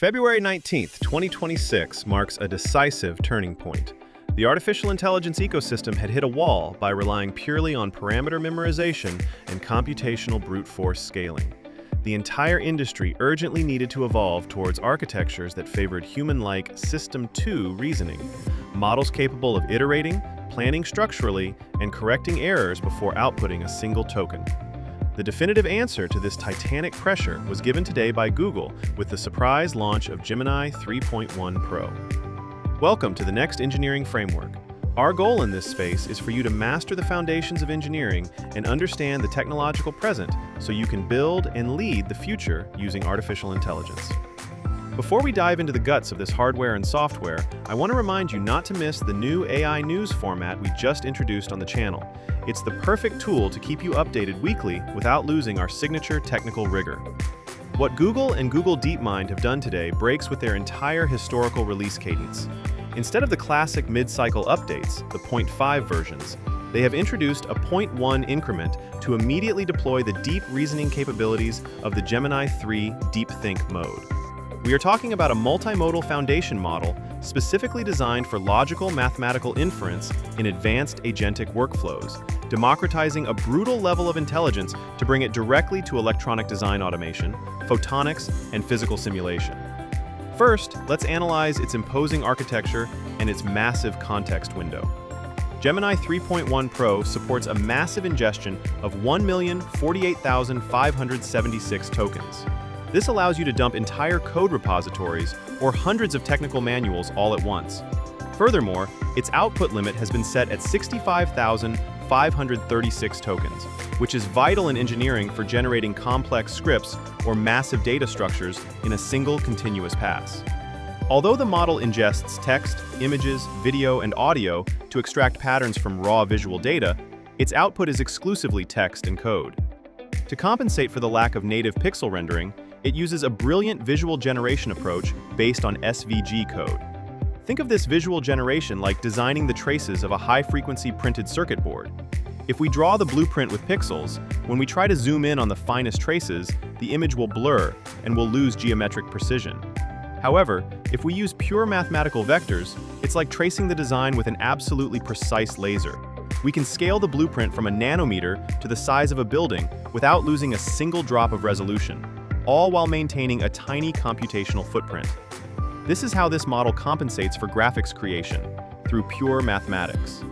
February 19th, 2026 marks a decisive turning point. The artificial intelligence ecosystem had hit a wall by relying purely on parameter memorization and computational brute force scaling. The entire industry urgently needed to evolve towards architectures that favored human-like System 2 reasoning, models capable of iterating, planning structurally, and correcting errors before outputting a single token. The definitive answer to this titanic pressure was given today by Google with the surprise launch of Gemini 3.1 Pro. Welcome to the next engineering framework. Our goal in this space is for you to master the foundations of engineering and understand the technological present so you can build and lead the future using artificial intelligence. Before we dive into the guts of this hardware and software, I want to remind you not to miss the new AI news format we just introduced on the channel. It's the perfect tool to keep you updated weekly without losing our signature technical rigor. What Google and Google DeepMind have done today breaks with their entire historical release cadence. Instead of the classic mid-cycle updates, the 0.5 versions, they have introduced a 0.1 increment to immediately deploy the deep reasoning capabilities of the Gemini 3 DeepThink mode. We are talking about a multimodal foundation model specifically designed for logical mathematical inference in advanced agentic workflows, democratizing a brutal level of intelligence to bring it directly to electronic design automation, photonics, and physical simulation. First, let's analyze its imposing architecture and its massive context window. Gemini 3.1 Pro supports a massive ingestion of 1,048,576 tokens. This allows you to dump entire code repositories or hundreds of technical manuals all at once. Furthermore, its output limit has been set at 65,536 tokens, which is vital in engineering for generating complex scripts or massive data structures in a single continuous pass. Although the model ingests text, images, video, and audio to extract patterns from raw visual data, its output is exclusively text and code. To compensate for the lack of native pixel rendering, it uses a brilliant visual generation approach based on SVG code. Think of this visual generation like designing the traces of a high-frequency printed circuit board. If we draw the blueprint with pixels, when we try to zoom in on the finest traces, the image will blur and will lose geometric precision. However, if we use pure mathematical vectors, it's like tracing the design with an absolutely precise laser. We can scale the blueprint from a nanometer to the size of a building without losing a single drop of resolution, all while maintaining a tiny computational footprint. This is how this model compensates for graphics creation, through pure mathematics.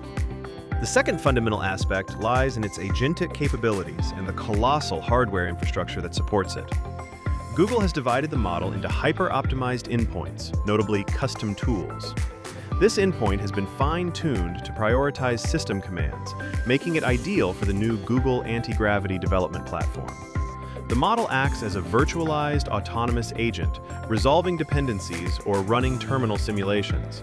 The second fundamental aspect lies in its agentic capabilities and the colossal hardware infrastructure that supports it. Google has divided the model into hyper-optimized endpoints, notably custom tools. This endpoint has been fine-tuned to prioritize system commands, making it ideal for the new Google Anti-Gravity development platform. The model acts as a virtualized autonomous agent, resolving dependencies or running terminal simulations.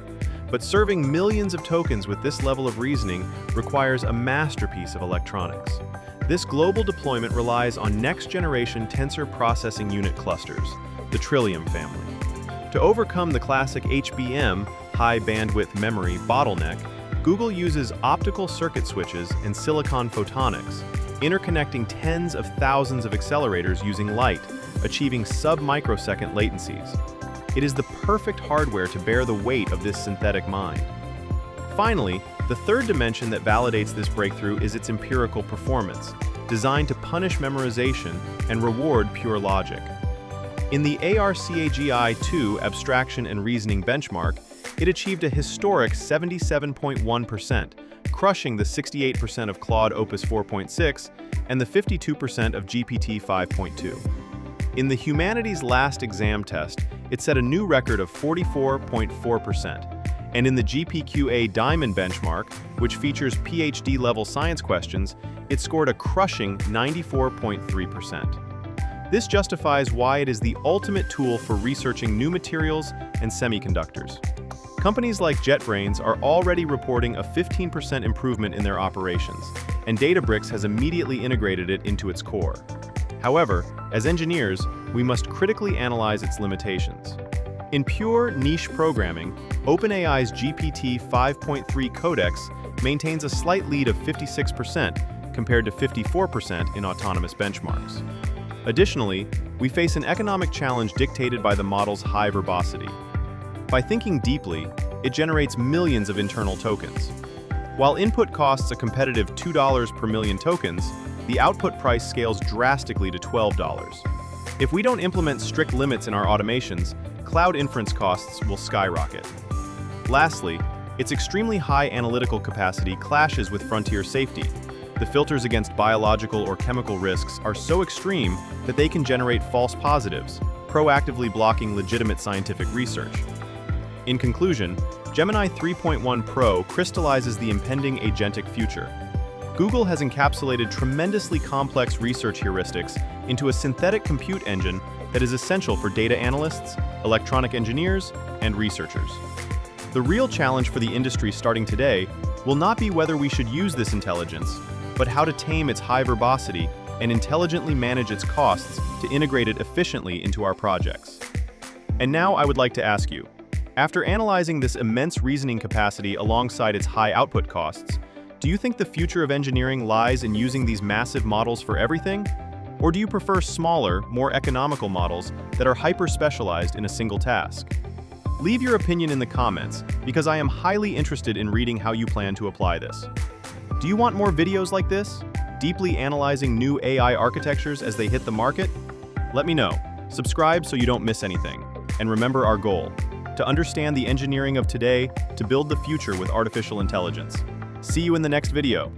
But serving millions of tokens with this level of reasoning requires a masterpiece of electronics. This global deployment relies on next-generation tensor processing unit clusters, the Trillium family. To overcome the classic HBM, high bandwidth memory, bottleneck, Google uses optical circuit switches and silicon photonics, interconnecting tens of thousands of accelerators using light, achieving sub-microsecond latencies. It is the perfect hardware to bear the weight of this synthetic mind. Finally, the third dimension that validates this breakthrough is its empirical performance, designed to punish memorization and reward pure logic. In the ARCAGI-2 abstraction and reasoning benchmark, it achieved a historic 77.1%, crushing the 68% of Claude Opus 4.6 and the 52% of GPT 5.2. In the humanities last exam test, it set a new record of 44.4%, and in the GPQA Diamond benchmark, which features PhD-level science questions, it scored a crushing 94.3%. This justifies why it is the ultimate tool for researching new materials and semiconductors. Companies like JetBrains are already reporting a 15% improvement in their operations, and Databricks has immediately integrated it into its core. However, as engineers, we must critically analyze its limitations. In pure niche programming, OpenAI's GPT 5.3 codex maintains a slight lead of 56% compared to 54% in autonomous benchmarks. Additionally, we face an economic challenge dictated by the model's high verbosity. By thinking deeply, it generates millions of internal tokens. While input costs a competitive $2 per million tokens, the output price scales drastically to $12. If we don't implement strict limits in our automations, cloud inference costs will skyrocket. Lastly, its extremely high analytical capacity clashes with frontier safety. The filters against biological or chemical risks are so extreme that they can generate false positives, proactively blocking legitimate scientific research. In conclusion, Gemini 3.1 Pro crystallizes the impending agentic future. Google has encapsulated tremendously complex research heuristics into a synthetic compute engine that is essential for data analysts, electronic engineers, and researchers. The real challenge for the industry starting today will not be whether we should use this intelligence, but how to tame its high verbosity and intelligently manage its costs to integrate it efficiently into our projects. And now I would like to ask you, after analyzing this immense reasoning capacity alongside its high output costs, do you think the future of engineering lies in using these massive models for everything? Or do you prefer smaller, more economical models that are hyper-specialized in a single task? Leave your opinion in the comments, because I am highly interested in reading how you plan to apply this. Do you want more videos like this, deeply analyzing new AI architectures as they hit the market? Let me know. Subscribe so you don't miss anything. And remember our goal: to understand the engineering of today to build the future with artificial intelligence. See you in the next video.